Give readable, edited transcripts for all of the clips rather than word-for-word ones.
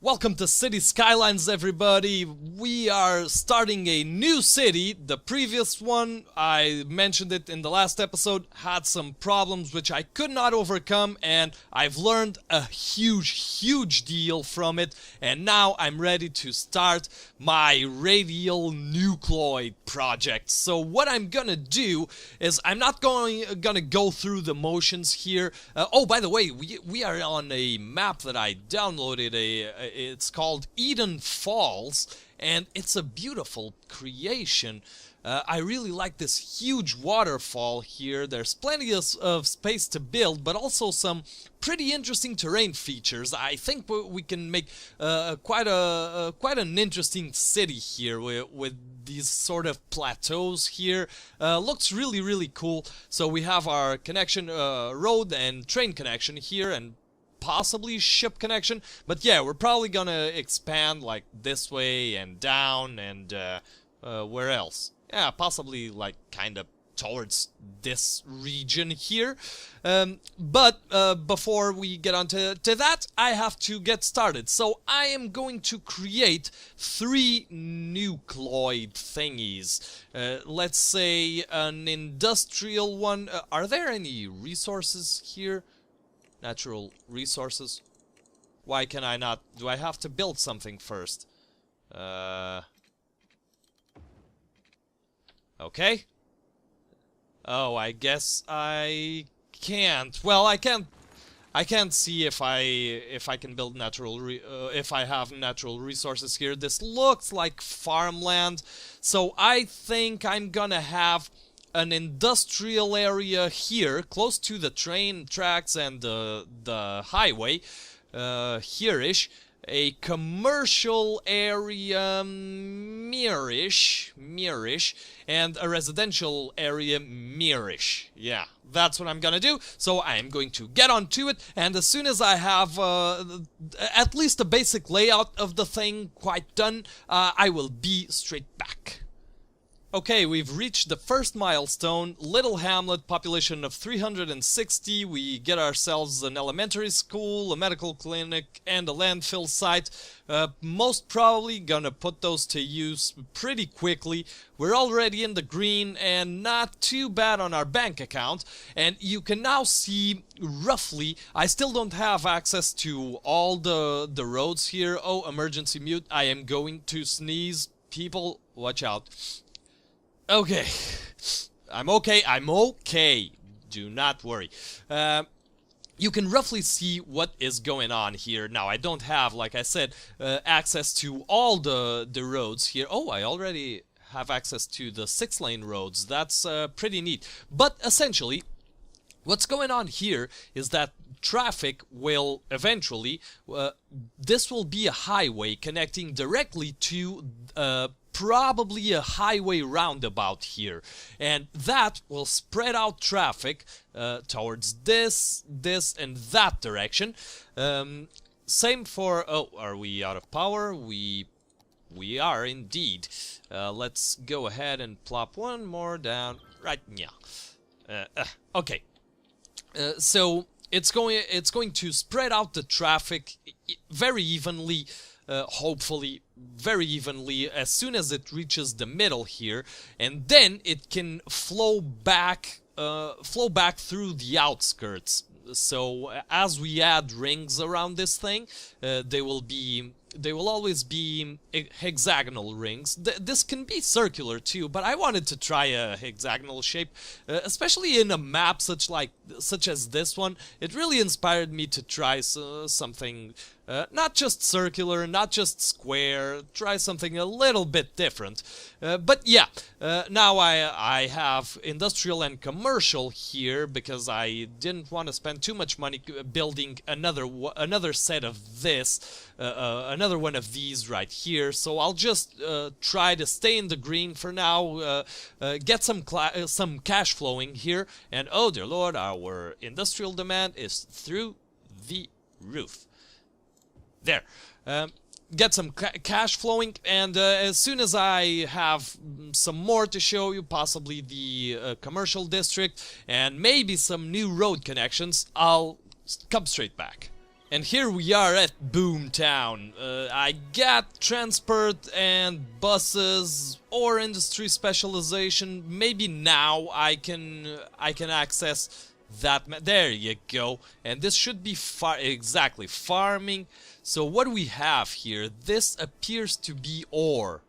Welcome to City Skylines, everybody. We are starting a new city. The previous one, I mentioned it in the last episode, had some problems which I could not overcome, and I've learned a huge deal from it, and now I'm ready to start my Radial Nucloid project. So what I'm gonna do is I'm not gonna go through the motions here. Oh, by the way, we are on a map that I downloaded. It's called Eden Falls, and it's a beautiful creation. I really like this huge waterfall here. There's plenty of space to build, but also some pretty interesting terrain features. I think we can make quite an interesting city here with these sort of plateaus here. Looks really cool. So we have our connection, road and train connection here, and possibly ship connection, but yeah, we're probably gonna expand like this way and down and where else? Yeah, possibly like kind of towards this region here. But before we get on to that, I have to get started. So I am going to create 3 Nucloid thingies. Let's say an industrial one. Are there any resources here? Natural resources. Why can I not? Do I have to build something first? Okay. Oh, I guess I can't. Well, I can't see if I can build if I have natural resources here. This looks like farmland, so I think I'm gonna have an industrial area here, close to the train tracks and the highway, here-ish. A commercial area, near-ish, and a residential area, near-ish. Yeah, that's what I'm gonna do. So I am going to get onto it, and as soon as I have at least a basic layout of the thing quite done, I will be straight back. Okay, we've reached the first milestone, little hamlet, population of 360, we get ourselves an elementary school, a medical clinic, and a landfill site. Most probably gonna put those to use pretty quickly. We're already in the green and not too bad on our bank account, and you can now see roughly, I still don't have access to all the roads here. Oh, emergency mute, I am going to sneeze. People, watch out. Okay, I'm okay, do not worry. You can roughly see what is going on here. Now, I don't have, like I said, access to all the roads here. Oh, I already have access to the 6-lane roads. That's pretty neat. But essentially, what's going on here is that traffic will eventually, this will be a highway connecting directly to probably a highway roundabout here, and that will spread out traffic towards this, and that direction. Same for, oh, are we out of power? We are indeed. Let's go ahead and plop one more down right now. Okay, so it's going to spread out the traffic very evenly, hopefully very evenly, as soon as it reaches the middle here, and then it can flow back through the outskirts. So as we add rings around this thing, they will always be hexagonal rings. This can be circular too, but I wanted to try a hexagonal shape, especially in a map such as this one. It really inspired me to try something not just circular, not just square, try something a little bit different. But yeah, now I have industrial and commercial here because I didn't want to spend too much money building another set of this, another one of these right here. So I'll just try to stay in the green for now, get some cash flowing here, and oh dear lord, our industrial demand is through the roof. There. Get some cash flowing, and as soon as I have some more to show you, possibly the commercial district and maybe some new road connections, I'll come straight back. And here we are at Boomtown. I got transport and buses or industry specialization. Maybe now I can access that. There you go. And this should be exactly farming. So what do we have here? This appears to be ore.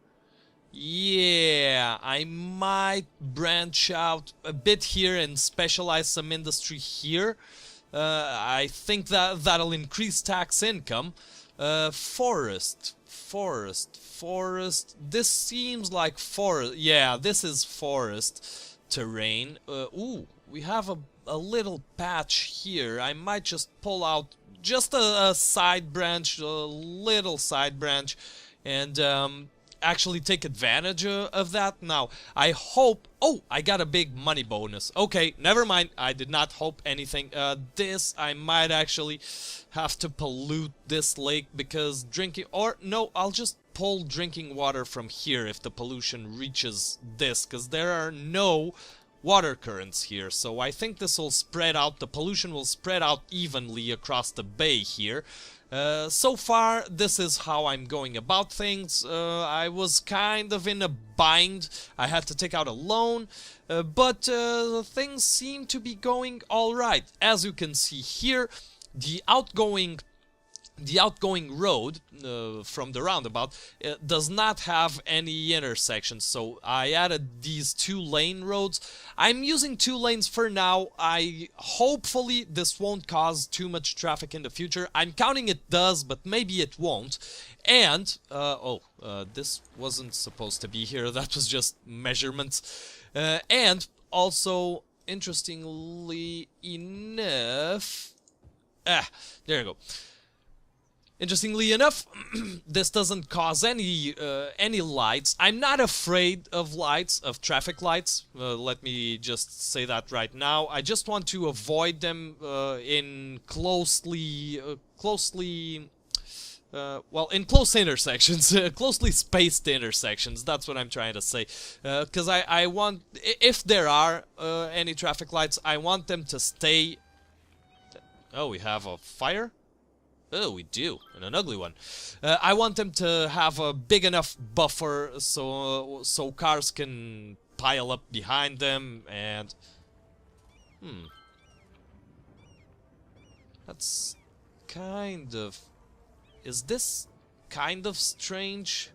Yeah, I might branch out a bit here and specialize some industry here. I think that that'll increase tax income. Forest. This seems like forest. Yeah, this is forest terrain. Ooh, we have a little patch here. I might just pull out just a side branch, a little side branch, and actually take advantage of that. Now, I hope... Oh, I got a big money bonus. Okay, never mind. I did not hope anything. This, I might actually have to pollute this lake because drinking... Or, no, I'll just pull drinking water from here if the pollution reaches this, because there are no water currents here. So I think this will spread out. The pollution will spread out evenly across the bay here. So far, this is how I'm going about things. I was kind of in a bind. I had to take out a loan, but things seem to be going all right. As you can see here, the outgoing road from the roundabout does not have any intersections, so I added these 2-lane roads. I'm using 2 lanes for now. Hopefully this won't cause too much traffic in the future. I'm counting it does, but maybe it won't. And this wasn't supposed to be here. That was just measurements. And also, interestingly enough, there you go. Interestingly enough, this doesn't cause any lights. I'm not afraid of lights, of traffic lights. Let me just say that right now. I just want to avoid them in close intersections, closely spaced intersections. That's what I'm trying to say. Because I want, if there are any traffic lights, I want them to stay. Oh, we have a fire? Oh, we do, and an ugly one. I want them to have a big enough buffer so cars can pile up behind them, and... That's kind of... Is this kind of strange?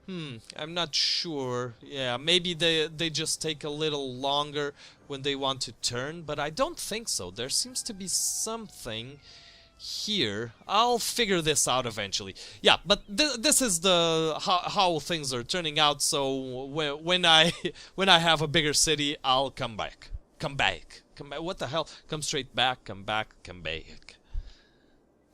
I'm not sure. Yeah, maybe they just take a little longer when they want to turn, but I don't think so. There seems to be something here. I'll figure this out eventually. Yeah, but this is the how things are turning out. So when I have a bigger city, I'll come back. What the hell? Come straight back. Come back.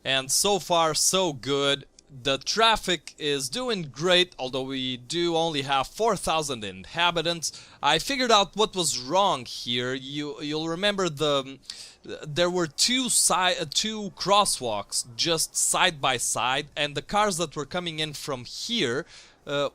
And so far, so good. The traffic is doing great, although we do only have 4,000 inhabitants. I figured out what was wrong here. You'll remember there were two crosswalks just side by side, and the cars that were coming in from here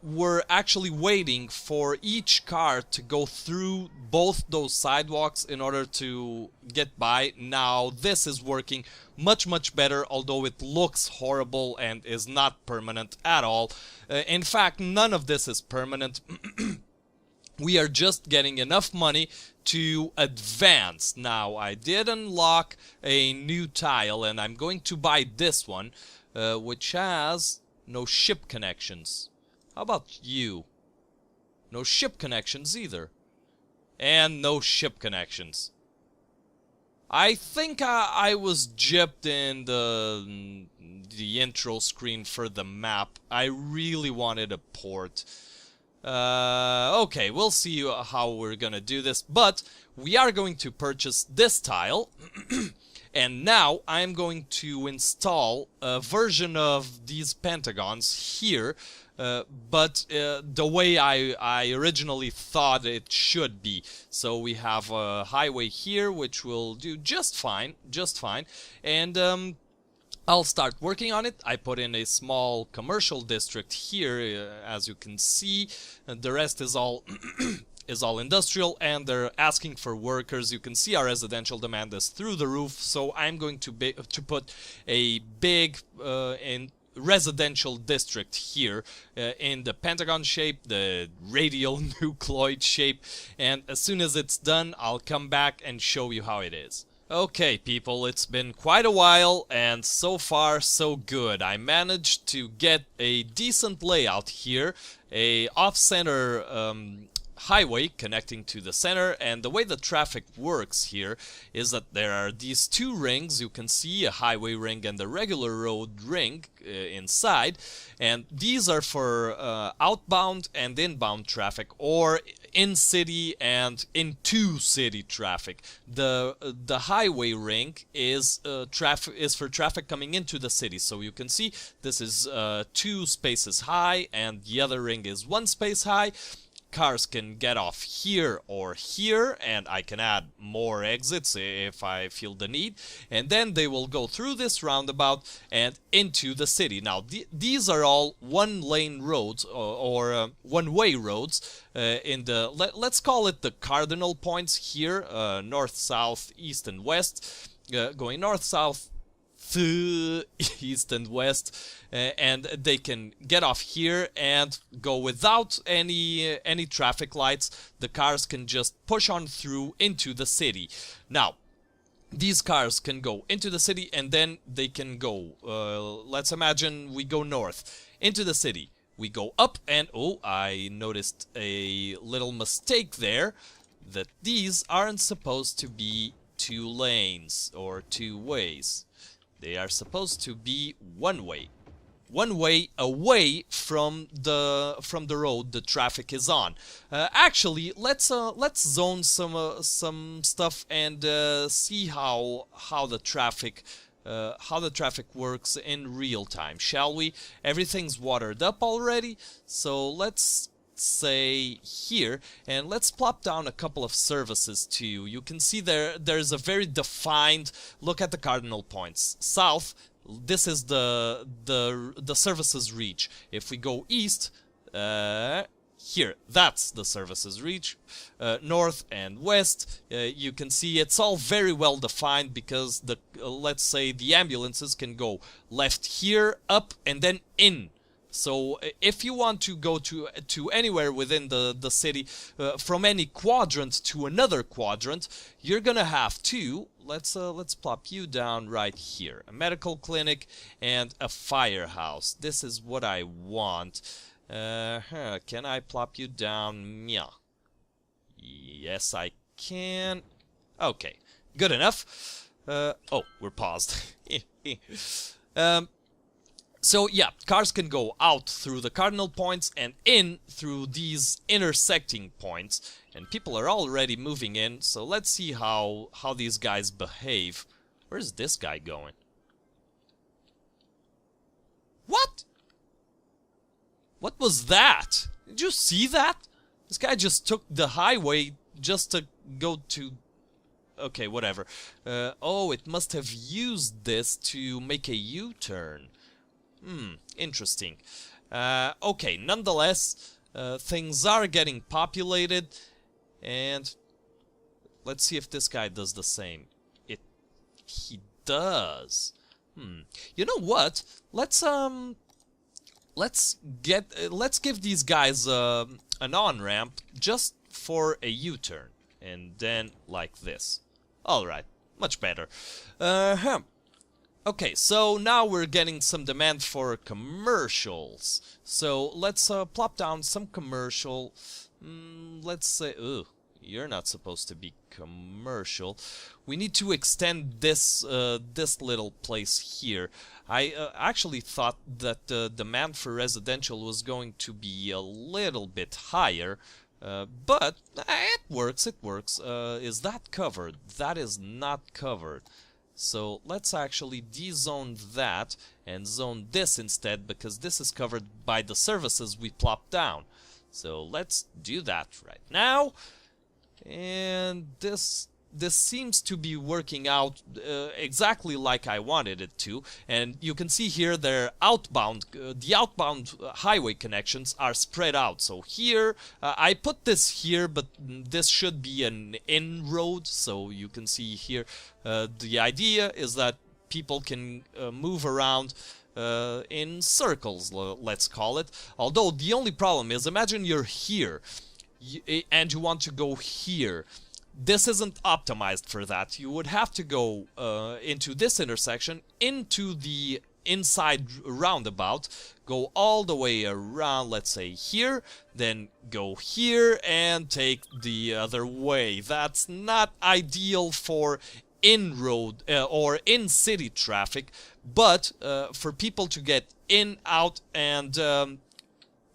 were actually waiting for each car to go through both those sidewalks in order to get by. Now this is working much better, although it looks horrible and is not permanent at all. In fact, none of this is permanent. We are just getting enough money to advance. Now, I did unlock a new tile, and I'm going to buy this one, which has no ship connections. How about you? No ship connections either. And no ship connections. I think I was gypped in the intro screen for the map. I really wanted a port. Okay, we'll see how we're gonna do this, but we are going to purchase this tile. And now I'm going to install a version of these pentagons here, but the way I originally thought it should be. So we have a highway here, which will do just fine, and I'll start working on it. I put in a small commercial district here, as you can see, and the rest is all is all industrial, and they're asking for workers. You can see our residential demand is through the roof, so I'm going to put a big residential district here in the pentagon shape, the radial nucloid shape, and as soon as it's done, I'll come back and show you how it is. Okay, people, it's been quite a while, and so far so good. I managed to get a decent layout here, a off-center highway connecting to the center, and the way the traffic works here is that there are these two rings. You can see a highway ring and a regular road ring inside, and these are for outbound and inbound traffic, or in-city and into-city traffic. The highway ring is for traffic coming into the city. So you can see this is 2 spaces high, and the other ring is 1 space high. Cars can get off here or here, and I can add more exits if I feel the need, and then they will go through this roundabout and into the city. Now these are all one-lane roads, or one-way roads in the let's call it the cardinal points here, north, south, east, and west, going north, south, east and west, and they can get off here and go without any traffic lights. The cars can just push on through into the city. Now these cars can go into the city, and then they can go, let's imagine we go north into the city. We go up, and oh, I noticed a little mistake there, that these aren't supposed to be 2 lanes or 2 ways. They are supposed to be one way away from the road the traffic is on. Actually, let's zone some stuff and see how the traffic works in real time, shall we? Everything's watered up already, so let's say here, and let's plop down a couple of services to you. You can see there's a very defined look at the cardinal points. South, this is the services reach. If we go east, here, that's the services reach. North and west, you can see it's all very well defined, because the let's say the ambulances can go left here, up, and then in. So if you want to go to anywhere within the city, from any quadrant to another quadrant, you're gonna have to, let's plop you down right here. A medical clinic and a firehouse. This is what I want. Can I plop you down? Yeah. Yes, I can. Okay, good enough. Oh, we're paused. So yeah, cars can go out through the cardinal points and in through these intersecting points, and people are already moving in, so let's see how these guys behave. Where's this guy going? What? What was that? Did you see that? This guy just took the highway just to go to... Okay, whatever. Oh, it must have used this to make a U-turn. Interesting. Okay, nonetheless, things are getting populated, and let's see if this guy does the same. He does. You know what? Let's give these guys an on-ramp just for a U-turn, and then like this. All right, much better. Okay, so now we're getting some demand for commercials. So let's plop down some commercial. Let's say, ooh, you're not supposed to be commercial. We need to extend this this little place here. I actually thought that the demand for residential was going to be a little bit higher. But it works, it works. Is that covered? That is not covered. So let's actually dezone that and zone this instead, because this is covered by the services we plopped down. So let's do that right now. And this this seems to be working out exactly like I wanted it to, and you can see here the outbound highway connections are spread out. So here, I put this here, but this should be an in-road, so you can see here, the idea is that people can move around in circles, let's call it. Although the only problem is, imagine you're here, and you want to go here. This isn't optimized for that. You would have to go into this intersection, into the inside roundabout, go all the way around, let's say here, then go here and take the other way. That's not ideal for in-road or in-city traffic, but for people to get in, out, and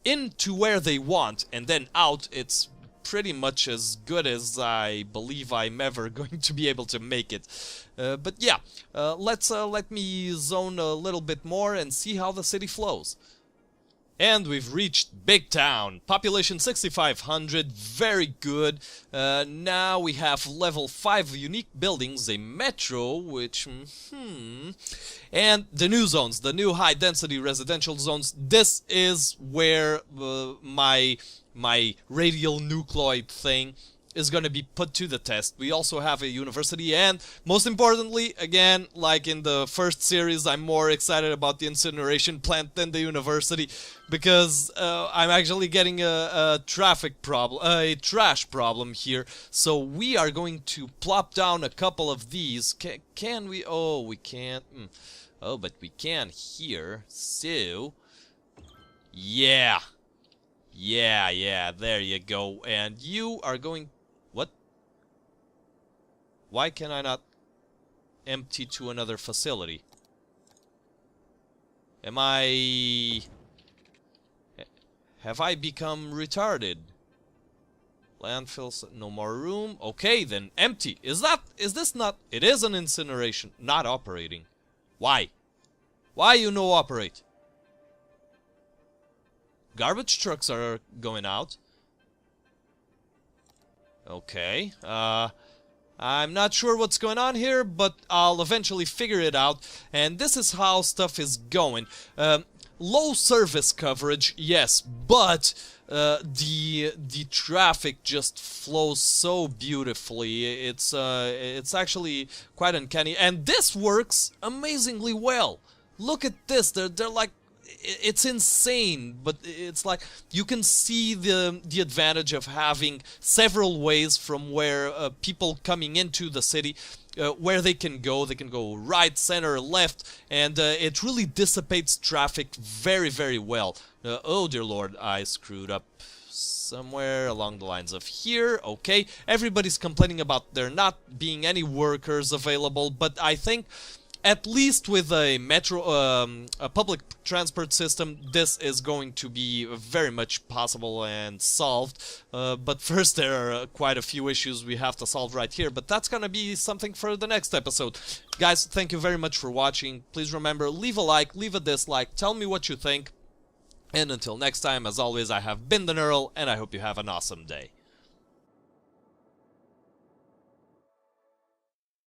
into where they want, and then out, it's pretty much as good as I believe I'm ever going to be able to make it. But yeah, let me zone a little bit more and see how the city flows. And we've reached Big Town. Population 6,500, very good. Now we have level 5 unique buildings, a metro, which, and the new zones, the new high-density residential zones. This is where my Radial Nucloid thing is going to be put to the test. We also have a university, and most importantly, again, like in the first series, I'm more excited about the incineration plant than the university, because I'm actually getting a traffic problem, a trash problem here. So we are going to plop down a couple of these. Can we? Oh, we can't. Oh, but we can here. So, yeah, there you go. And you are going... What? Why can I not empty to another facility? Am I... Have I become retarded? Landfills, no more room. Okay, then empty. Is this not... It is an incineration, not operating. Why? Why you no operate? Garbage trucks are going out. Okay, I'm not sure what's going on here, but I'll eventually figure it out. And this is how stuff is going. Low service coverage, yes, but the traffic just flows so beautifully. It's actually quite uncanny, and this works amazingly well. Look at this. They're like... It's insane, but it's like you can see the advantage of having several ways from where people coming into the city, where they can go. They can go right, center, left, and it really dissipates traffic very, very well. Oh dear Lord, I screwed up somewhere along the lines of here. Okay, everybody's complaining about there not being any workers available, but I think... At least with a metro, a public transport system, this is going to be very much possible and solved. But first, there are quite a few issues we have to solve right here. But that's gonna be something for the next episode. Guys, thank you very much for watching. Please remember, leave a like, leave a dislike, tell me what you think. And until next time, as always, I have been the Neural, and I hope you have an awesome day.